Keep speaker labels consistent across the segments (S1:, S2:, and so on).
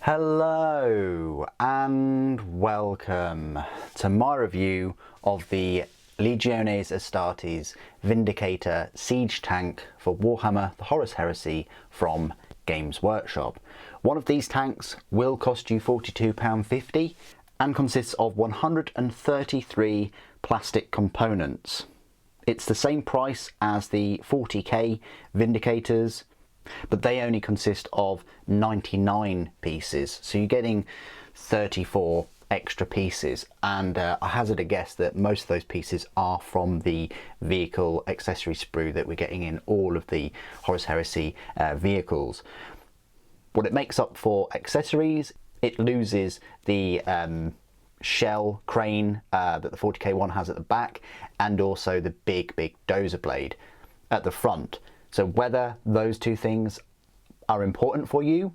S1: Hello and welcome to my review of the Legiones Astartes Vindicator siege tank for Warhammer the Horus Heresy from Games Workshop. One of these tanks will cost you £42.50 and consists of 133 plastic components. It's the same price as the 40k Vindicators, but they only consist of 99 pieces, so you're getting 34 extra pieces, and I hazard a guess that most of those pieces are from the vehicle accessory sprue that we're getting in all of the Horus Heresy vehicles. What it makes up for accessories, it loses the shell crane that the 40k one has at the back, and also the big dozer blade at the front. So whether those two things are important for you,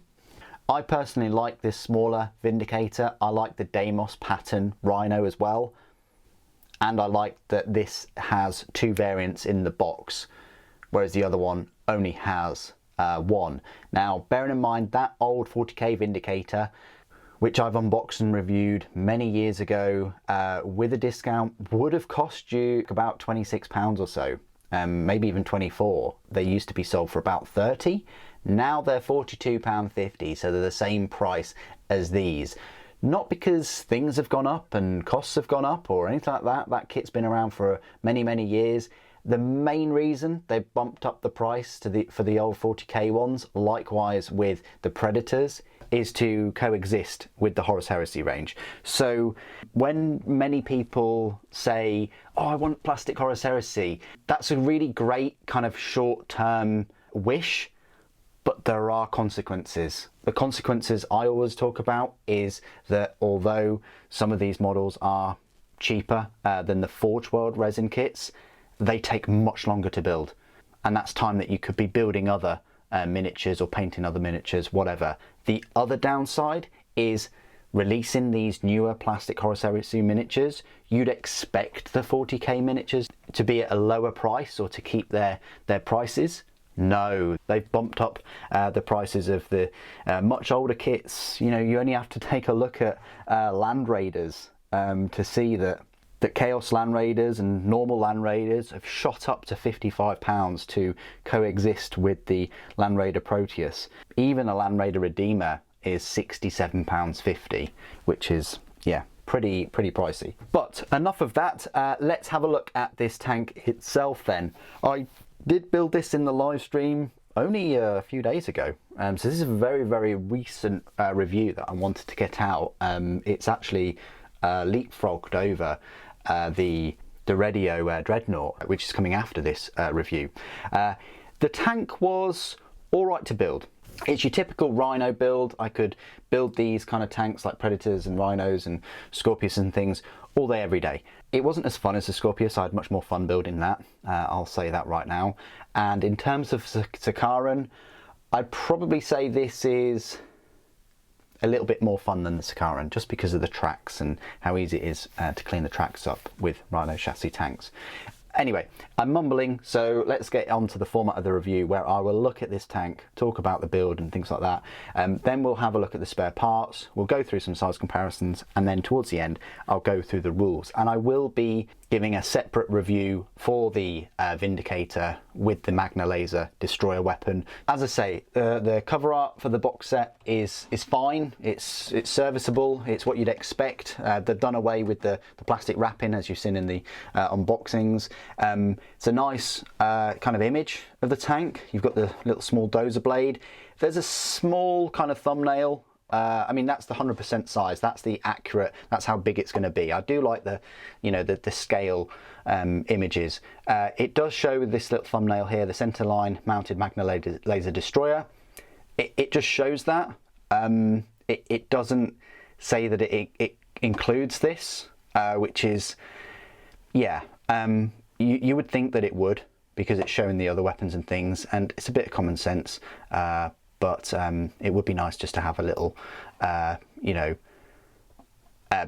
S1: I personally like this smaller Vindicator. I like the Deimos pattern Rhino as well, and I like that this has two variants in the box, whereas the other one only has one. Now, bearing in mind that old 40k Vindicator, which I've unboxed and reviewed many years ago with a discount, would have cost you about £26 or so. Maybe even 24. They used to be sold for about 30. Now they're £42.50, so they're the same price as these. Not because things have gone up and costs have gone up or anything like that. That kit's been around for many years. The main reason they bumped up the price for the old 40k ones, likewise with the Predators, is to coexist with the Horus Heresy range. So when many people say, oh, I want plastic Horus Heresy, that's a really great kind of short-term wish, but there are consequences. The consequences I always talk about is that although some of these models are cheaper than the Forge World resin kits, they take much longer to build. And that's time that you could be building other miniatures or painting other miniatures, whatever. The other downside is releasing these newer plastic Horus Heresy miniatures. You'd expect the 40k miniatures to be at a lower price or to keep their prices. No, they've bumped up the prices of the much older kits. You know, you only have to take a look at Land Raiders to see that Chaos Land Raiders and normal Land Raiders have shot up to £55 to coexist with the Land Raider Proteus. Even a Land Raider Redeemer is £67.50, which is, yeah, pretty pricey. But enough of that, let's have a look at this tank itself then. I did build this in the live stream only a few days ago, so this is a very recent review that I wanted to get out. It's actually leapfrogged over the Radio Dreadnought, which is coming after this review. The tank was alright to build. It's your typical Rhino build. I could build these kind of tanks like Predators and Rhinos and Scorpius and things all day, every day. It wasn't as fun as the Scorpius. I had much more fun building that. I'll say that right now. And in terms of Sakaran, I'd probably say this is a little bit more fun than the Sakaran, just because of the tracks and how easy it is to clean the tracks up with Rhino chassis tanks. Anyway, I'm mumbling, so let's get on to the format of the review, where I will look at this tank, talk about the build and things like that. Then we'll have a look at the spare parts, we'll go through some size comparisons, and then towards the end I'll go through the rules. And I will be giving a separate review for the Vindicator with the Magna Laser destroyer weapon. As I say, the cover art for the box set is fine. It's serviceable. It's what you'd expect. They've done away with the plastic wrapping, as you've seen in the unboxings. It's a nice kind of image of the tank. You've got the little small dozer blade. There's a small kind of thumbnail. I mean, that's the 100% size. That's the accurate. That's how big it's going to be. I do like the, you know, the scale images. It does show with this little thumbnail here the centerline mounted Magna Laser destroyer. It just shows that. It doesn't say that it includes this, which is, yeah. You would think that it would, because it's showing the other weapons and things, and it's a bit of common sense. But it would be nice just to have a little, you know,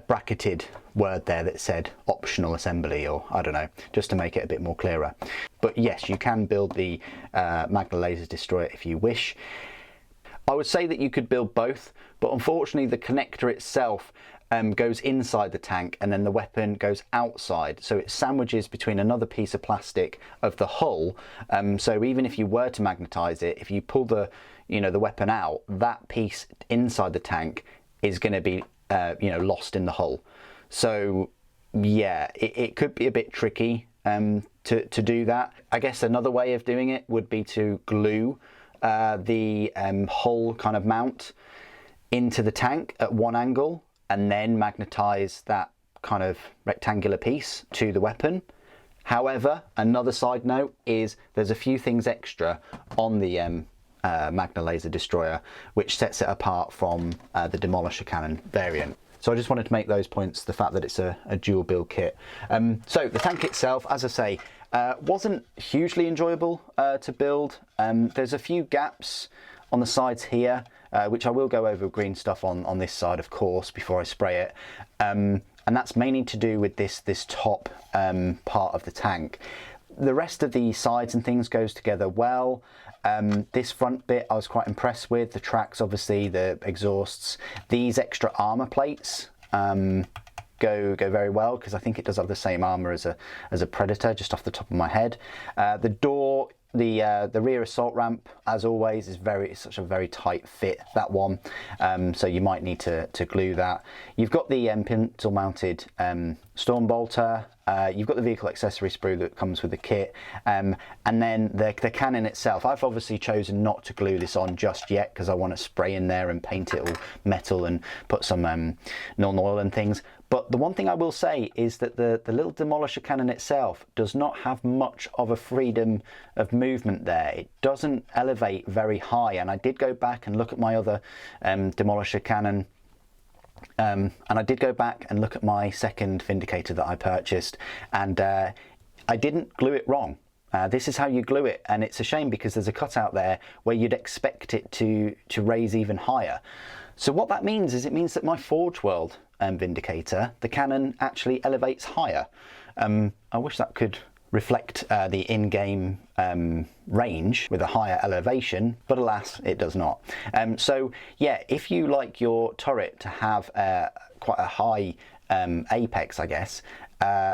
S1: bracketed word there that said optional assembly, or I don't know, just to make it a bit more clearer. But yes, you can build the Magna Laser destroyer if you wish. I would say that you could build both, but unfortunately the connector itself goes inside the tank and then the weapon goes outside, so it sandwiches between another piece of plastic of the hull. So even if you were to magnetize it, if you pull the the weapon out, that piece inside the tank is going to be lost in the hull. So yeah, it could be a bit tricky to do that. I guess another way of doing it would be to glue the hull kind of mount into the tank at one angle and then magnetize that kind of rectangular piece to the weapon. However, another side note is there's a few things extra on the Magna Laser Destroyer which sets it apart from the Demolisher Cannon variant. So I just wanted to make those points, the fact that it's a dual build kit. So the tank itself, as I say, wasn't hugely enjoyable to build. There's a few gaps on the sides here, which I will go over green stuff on this side, of course, before I spray it. And that's mainly to do with this top part of the tank. The rest of the sides and things goes together well. This front bit I was quite impressed with. The tracks, obviously, the exhausts. These extra armor plates go very well, because I think it does have the same armor as a Predator, just off the top of my head. The door, the rear assault ramp, as always, is such a very tight fit, that one. So you might need to glue that. You've got the pintle mounted storm bolter. You've got the vehicle accessory sprue that comes with the kit, and then the cannon itself. I've obviously chosen not to glue this on just yet because I want to spray in there and paint it all metal and put some non-oil and things. But the one thing I will say is that the little Demolisher cannon itself does not have much of a freedom of movement there. It doesn't elevate very high, and I did go back and look at my other Demolisher cannon. And I did go back and look at my second Vindicator that I purchased, and I didn't glue it wrong. This is how you glue it, and it's a shame because there's a cutout there where you'd expect it to raise even higher. So what that means is it means that my Forge World Vindicator, the cannon actually elevates higher. I wish that could reflect the in-game range with a higher elevation, but alas, it does not. So yeah, if you like your turret to have quite a high apex, I guess,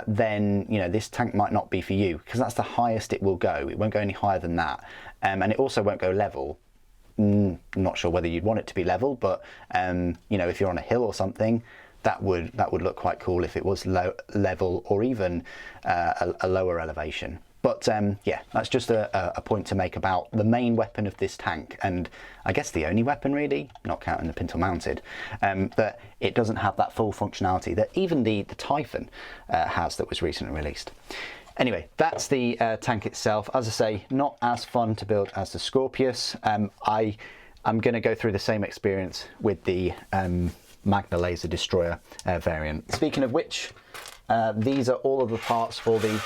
S1: then this tank might not be for you, because that's the highest it will go. It won't go any higher than that, and it also won't go level. Not sure whether you'd want it to be level, but if you're on a hill or something, that would look quite cool if it was level, or even a lower elevation. But yeah, that's just a point to make about the main weapon of this tank, and I guess the only weapon really, not counting the pintle mounted, that it doesn't have that full functionality that even the Typhon has, that was recently released. Anyway, that's the tank itself. As I say, not as fun to build as the Scorpius. I'm going to go through the same experience with the Magna Laser Destroyer variant. Speaking of which, these are all of the parts for the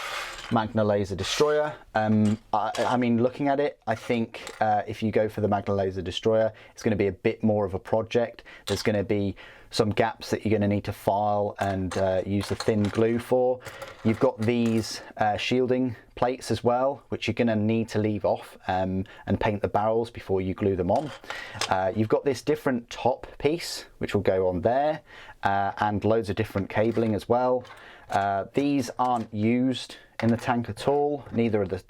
S1: Magna Laser Destroyer. I mean, looking at it, I think if you go for the Magna Laser Destroyer, it's going to be a bit more of a project. There's going to be some gaps that you're going to need to file and use the thin glue for. You've got these shielding plates as well, which you're going to need to leave off and paint the barrels before you glue them on. You've got this different top piece which will go on there, and loads of different cabling as well. These aren't used in the tank at all, neither are the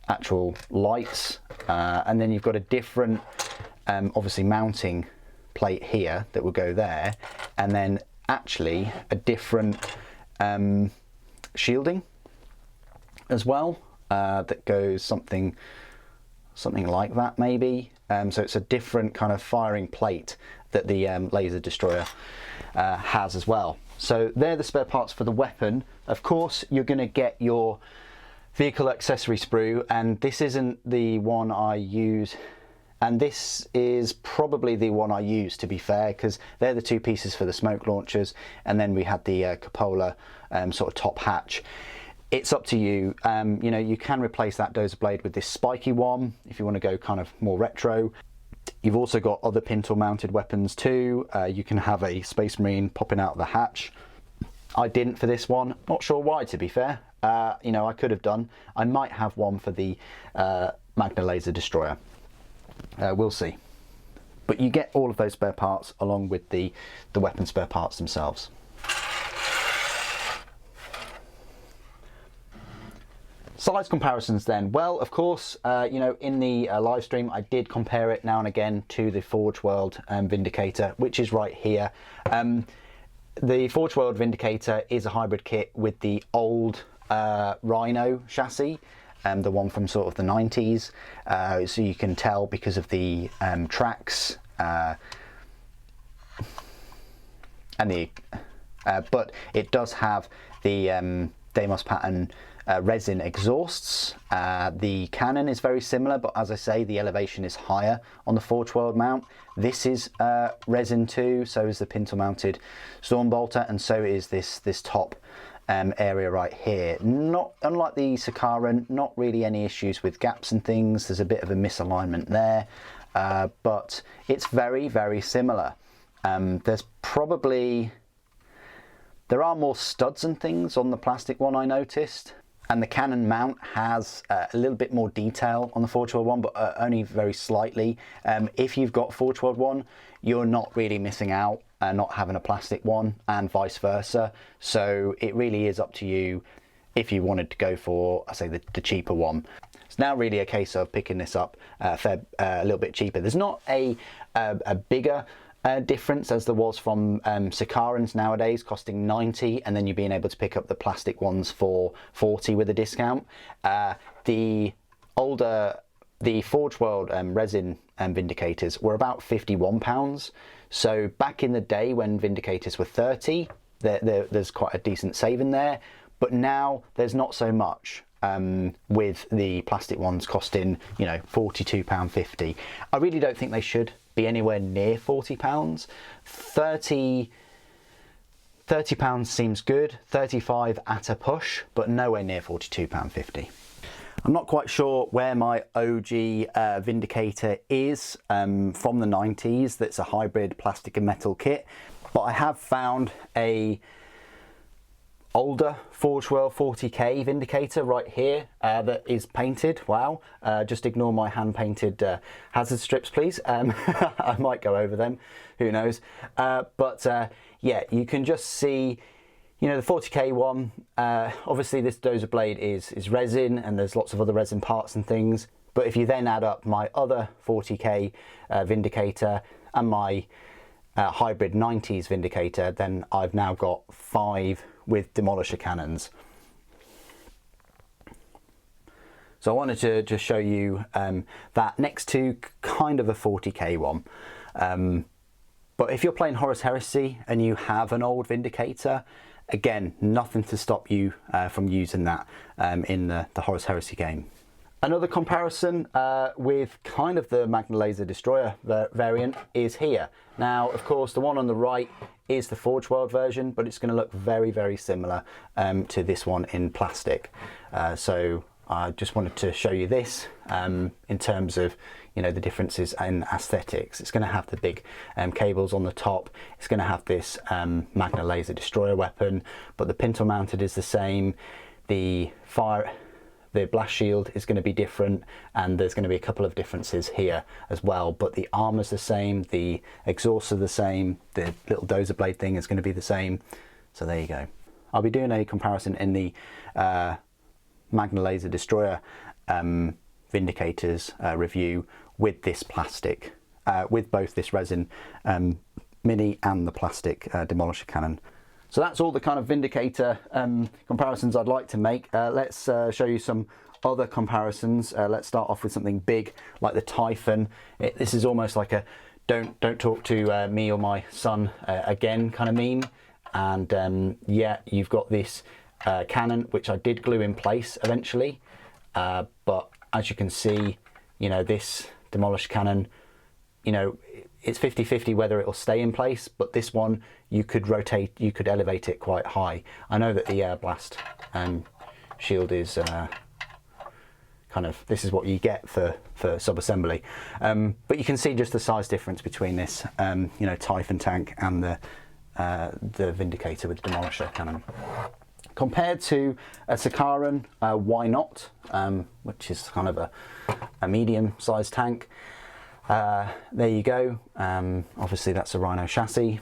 S1: actual lights, and then you've got a different obviously mounting plate here that will go there, and then actually a different shielding as well that goes something like that maybe. So it's a different kind of firing plate that the Laser Destroyer has as well. So they're the spare parts for the weapon. Of course, you're going to get your vehicle accessory sprue, and this isn't the one I use. And this is probably the one I use, to be fair, because they're the two pieces for the smoke launchers, and then we had the cupola sort of top hatch. It's up to you. You can replace that dozer blade with this spiky one if you want to go kind of more retro. You've also got other pintle mounted weapons too. You can have a Space Marine popping out of the hatch. I didn't for this one. Not sure why, to be fair. I could have done. I might have one for the Magna Laser Destroyer. We'll see. But you get all of those spare parts along with the weapon spare parts themselves. Size comparisons then. Well, of course, you know, in the live stream I did compare it now and again to the Forge World Vindicator, which is right here. The Forge World Vindicator is a hybrid kit with the old Rhino chassis, the one from sort of the 90s, so you can tell because of the tracks and the but it does have the Deimos pattern resin exhausts. The cannon is very similar, but as I say, the elevation is higher on the Forge World mount. This is resin too, so is the pintle mounted Stormbolter, and so is this top area right here. Not unlike the Sakaran, not really any issues with gaps and things. There's a bit of a misalignment there, but it's very, very similar. There are more studs and things on the plastic one, I noticed. And the cannon mount has a little bit more detail on the Forge World one, but only very slightly. If you've got Forge World one, you're not really missing out not having a plastic one, and vice versa. So it really is up to you if you wanted to go for, I say, the cheaper one. It's now really a case of picking this up a little bit cheaper. There's not a bigger difference as there was from Sakarans nowadays costing 90, and then you're being able to pick up the plastic ones for 40 with a discount. The Forge World resin Vindicators were about £51. So back in the day when Vindicators were 30, there's quite a decent saving there, but now there's not so much. With the plastic ones costing, you know, £42.50. I really don't think they should be anywhere near £40. £30 seems good, 35 at a push, but nowhere near £42.50. I'm not quite sure where my OG Vindicator is from the 90s. That's a hybrid plastic and metal kit, but I have found a older Forge World 40k Vindicator right here that is painted. Wow, just ignore my hand painted hazard strips, please. I might go over them, who knows. Yeah, you can just see, you know, the 40k one, obviously this dozer blade is resin, and there's lots of other resin parts and things, but if you then add up my other 40k Vindicator and my hybrid 90s Vindicator, then I've now got 5 with demolisher cannons. So I wanted to just show you that next to kind of a 40k one. But if you're playing Horus Heresy and you have an old Vindicator, again, nothing to stop you from using that in the Horus Heresy game. Another comparison with kind of the Magna Laser Destroyer variant is here. Now, of course, the one on the right is the Forge World version, but it's going to look very, very similar to this one in plastic. So I just wanted to show you this in terms of, you know, the differences in aesthetics. It's going to have the big cables on the top. It's going to have this Magna Laser Destroyer weapon, but the pintle mounted is the same. The blast shield is going to be different, and there's going to be a couple of differences here as well, but the armor's the same, the exhausts are the same, the little dozer blade thing is going to be the same. So there you go. I'll be doing a comparison in the Magna Laser Destroyer Vindicators review with this plastic, with both this resin mini and the plastic demolisher cannon. So that's all the kind of Vindicator comparisons I'd like to make. Let's show you some other comparisons. Let's start off with something big like the Typhon. This is almost like a don't talk to me or my son again kind of meme. And yeah, you've got this cannon, which I did glue in place eventually. But as you can see, you know, this demolished cannon, you know, it's 50-50 whether it'll stay in place, but this one you could rotate, you could elevate it quite high. I know that the air blast shield is kind of, this is what you get for sub-assembly, but you can see just the size difference between this you know, Typhon tank and the Vindicator with the demolisher cannon. Compared to a Sakaran, why not, which is kind of a medium-sized tank. There you go. Obviously that's a Rhino chassis.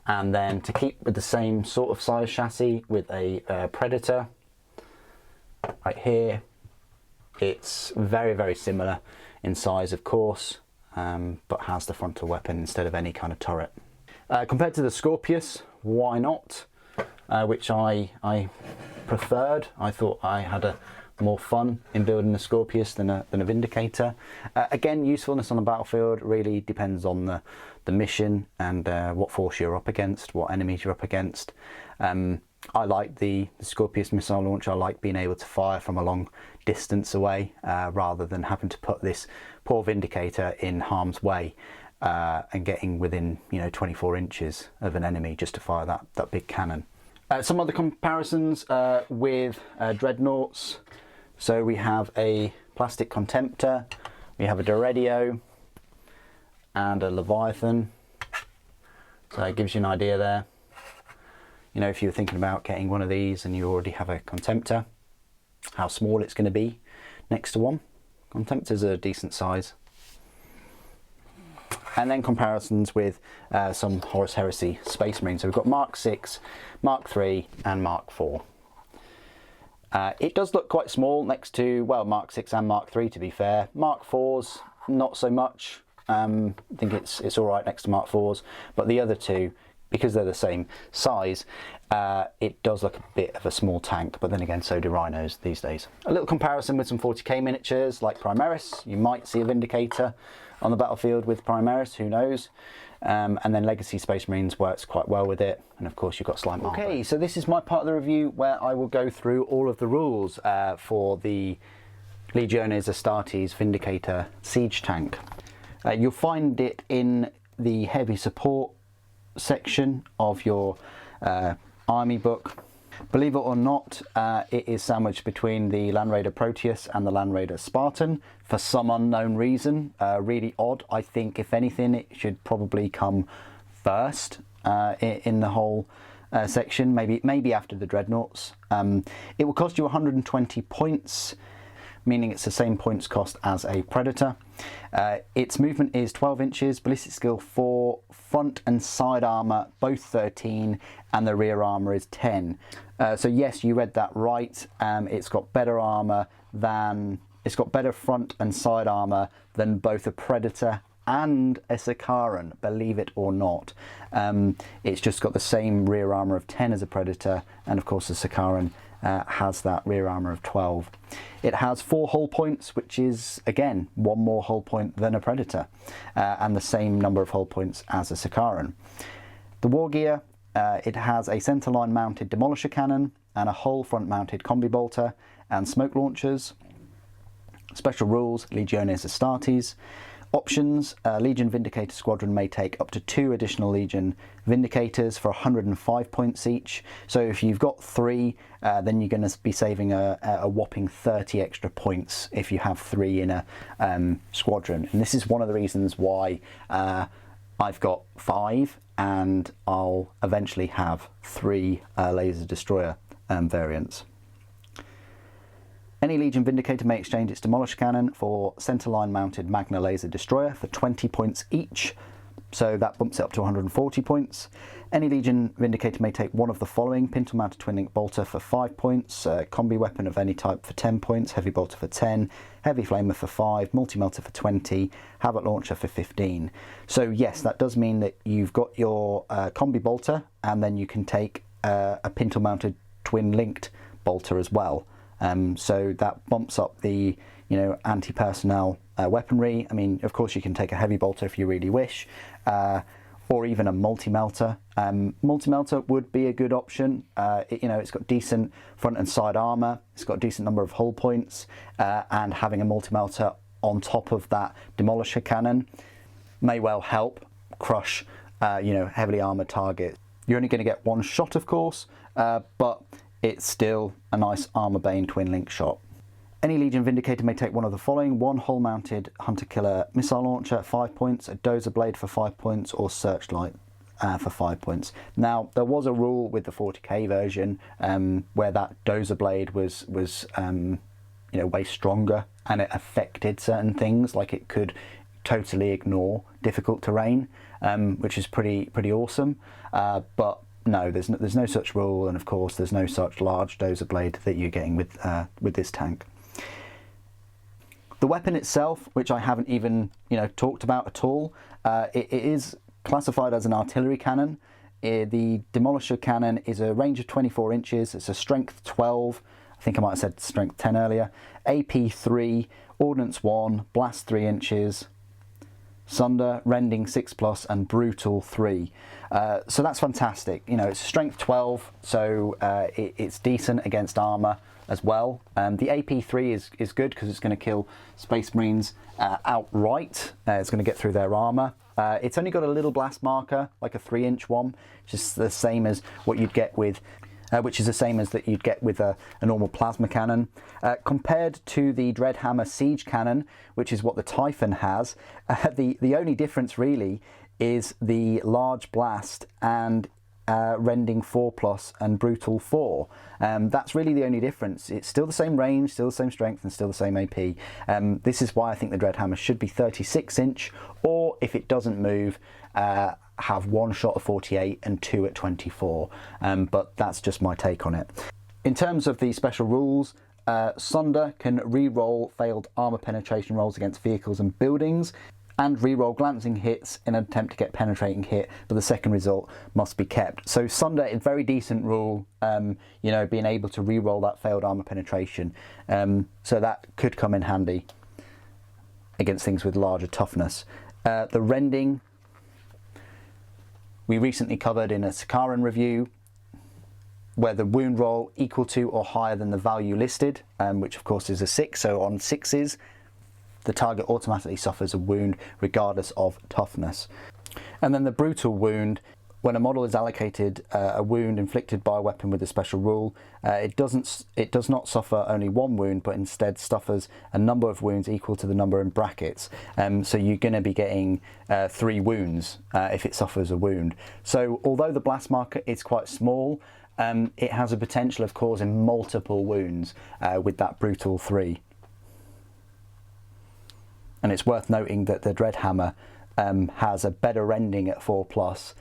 S1: And then to keep with the same sort of size chassis with a Predator, right here, it's very, very similar in size, of course, but has the frontal weapon instead of any kind of turret. Compared to the Scorpius, why not? Which I preferred. I thought I had more fun in building a Scorpius than a Vindicator. Again, usefulness on the battlefield really depends on the mission and what force you're up against, what enemies you're up against. I like the Scorpius missile launcher. I like being able to fire from a long distance away rather than having to put this poor Vindicator in harm's way and getting within 24 inches of an enemy just to fire that big cannon. Some other comparisons with dreadnoughts. So we have a plastic Contemptor, we have a Doredio and a Leviathan. So it gives you an idea there. If you're thinking about getting one of these and you already have a Contemptor, how small it's going to be next to one. Contemptors are a decent size. And then comparisons with some Horus Heresy Space Marines. So we've got Mark 6, Mark 3 and Mark 4. It does look quite small next to, well, Mark 6 and Mark 3 to be fair. Mark 4's not so much. I think it's all right next to Mark 4's, but the other two, because they're the same size, it does look a bit of a small tank, but then again, so do Rhinos these days. A little comparison with some 40k miniatures like Primaris. You might see a Vindicator on the battlefield with Primaris, who knows? And then Legacy Space Marines works quite well with it, and of course you've got Slime Armor. Okay, so this is my part of the review where I will go through all of the rules for the Legiones Astartes Vindicator siege tank. You'll find it in the heavy support section of your army book. Believe it or not, it is sandwiched between the Land Raider Proteus and the Land Raider Spartan for some unknown reason. Really odd. I think if anything it should probably come first in the whole section, maybe after the Dreadnoughts. It will cost you 120 points, meaning it's the same points cost as a Predator. Its movement is 12 inches, ballistic skill 4, front and side armour both 13, and the rear armour is 10. So yes, you read that right. It's got better armour than, it's got better front and side armour than both a Predator and a Sicaran, believe it or not. It's just got the same rear armour of 10 as a Predator, and of course the Sicaran has that rear armour of 12. It has 4 hull points, which is again 1 more hull point than a Predator, and the same number of hull points as a Sicaran. The war gear, it has a centerline mounted demolisher cannon and a hull front mounted combi bolter and smoke launchers. Special rules, Legiones Astartes. Options, Legion Vindicator Squadron may take up to 2 additional Legion Vindicators for 105 points each. So if you've got 3, then you're going to be saving a whopping 30 extra points if you have 3 in a squadron. And this is one of the reasons why I've got 5 and I'll eventually have 3 laser destroyer variants. Any Legion Vindicator may exchange its Demolisher Cannon for centerline mounted Magna Laser Destroyer for 20 points each, so that bumps it up to 140 points. Any Legion Vindicator may take one of the following: Pintle mounted Twin Link Bolter for 5 points, Combi Weapon of any type for 10 points, Heavy Bolter for 10, Heavy Flamer for 5, Multi-Melter for 20, Havoc Launcher for 15. So yes, that does mean that you've got your Combi Bolter, and then you can take a Pintle mounted Twin Linked Bolter as well. So that bumps up the anti-personnel weaponry. I mean, of course you can take a heavy bolter if you really wish, or even a multi-melter. Multi-melter would be a good option. It's got decent front and side armor, it's got a decent number of hull points, and having a multi-melter on top of that demolisher cannon may well help crush heavily armored targets. You're only going to get 1 shot, of course, but it's still a nice armor bane twin link shot. Any Legion Vindicator may take one of the following: 1 hull mounted Hunter Killer missile launcher at 5 points, a Dozer Blade for 5 points, or Searchlight for 5 points. Now there was a rule with the 40k version where that Dozer Blade was way stronger, and it affected certain things, like it could totally ignore difficult terrain, which is pretty awesome. But no, there's no such rule, and of course there's no such large dozer blade that you're getting with this tank. The weapon itself, which I haven't even talked about at all, it is classified as an artillery cannon. The Demolisher cannon is a range of 24 inches. It's a strength 12. I think I might have said strength 10 earlier. AP 3, ordnance 1, blast 3 inches, sunder, rending 6+, and brutal 3. So that's fantastic. It's strength 12, so it's decent against armor as well. The AP3 is good because it's going to kill Space Marines outright. It's going to get through their armor. It's only got a little blast marker, like a 3-inch one, which is the same as what you'd get with, that you'd get with a normal plasma cannon. Compared to the Dreadhammer siege cannon, which is what the Typhon has, the only difference really is the large blast and rending 4+ and brutal 4. That's really the only difference. It's still the same range, still the same strength, and still the same AP. This is why I think the Dreadhammer should be 36-inch, or if it doesn't move, have one shot of 48 and two at 24. But that's just my take on it. In terms of the special rules, Sunder can re-roll failed armor penetration rolls against vehicles and buildings, and re-roll glancing hits in an attempt to get penetrating hit, but the second result must be kept. So Sunder is a very decent rule, being able to re-roll that failed armor penetration. So that could come in handy against things with larger toughness. The rending, we recently covered in a Sakaran review, where the wound roll equal to or higher than the value listed, which of course is a 6, so on 6s, the target automatically suffers a wound regardless of toughness. And then the brutal wound, when a model is allocated a wound inflicted by a weapon with a special rule, it does not suffer only one wound, but instead suffers a number of wounds equal to the number in brackets. So you're going to be getting 3 wounds if it suffers a wound. So although the blast marker is quite small, it has a potential of causing multiple wounds with that brutal 3. And it's worth noting that the Dreadhammer has a better rending at 4+.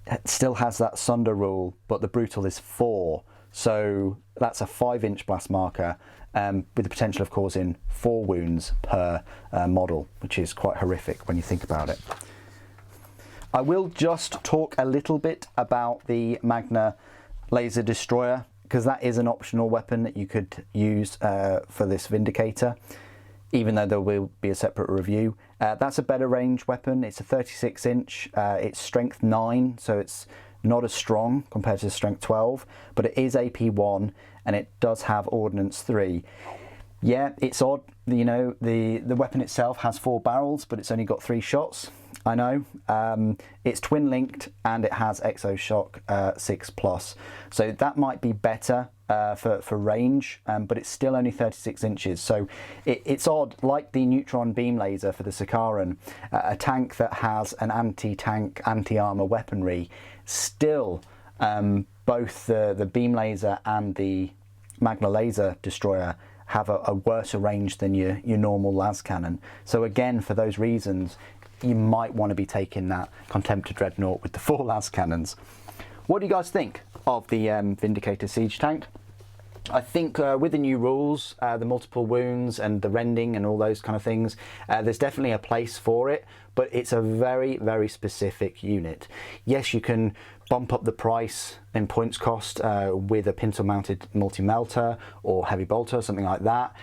S1: It still has that Sunder rule, but the brutal is 4. So that's a 5-inch blast marker with the potential of causing 4 wounds per model, which is quite horrific when you think about it. I will just talk a little bit about the Magna Laser Destroyer, because that is an optional weapon that you could use for this Vindicator, even though there will be a separate review. That's a better range weapon. It's a 36-inch, it's strength 9, so it's not as strong compared to strength 12, but it is AP 1 and it does have ordnance 3. Yeah, it's odd, the weapon itself has 4 barrels, but it's only got 3 shots. I know. It's twin linked and it has Exoshock 6+, so that might be better for range, but it's still only 36 inches. So it's odd, like the neutron beam laser for the Sakaran, a tank that has an anti-tank, anti-armor weaponry, still both the beam laser and the Magna Laser Destroyer have a worse range than your normal las cannon. So again, for those reasons, you might want to be taking that Contemptor Dreadnought with the 4 las cannons. What do you guys think of the Vindicator siege tank? I think with the new rules, the multiple wounds and the rending and all those kind of things, there's definitely a place for it, but it's a very, very specific unit. Yes, you can bump up the price in points cost with a pintle-mounted multi-melter or heavy bolter, something like that,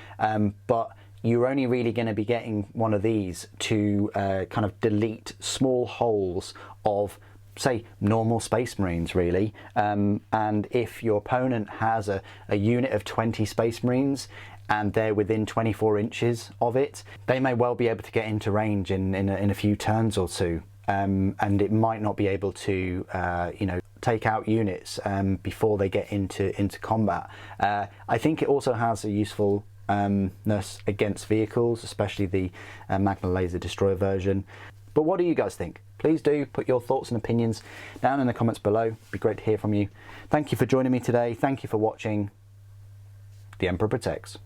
S1: but you're only really going to be getting one of these to kind of delete small holes of, say, normal Space Marines, really. And if your opponent has a unit of 20 Space Marines and they're within 24 inches of it, they may well be able to get into range in a few turns or two. And it might not be able to, take out units before they get into combat. I think it also has a useful against vehicles, especially the Magna Laser Destroyer version. But what do you guys think? Please do put your thoughts and opinions down in the comments below. It'd be great to hear from you. Thank you for joining me today. Thank you for watching. The Emperor Protects.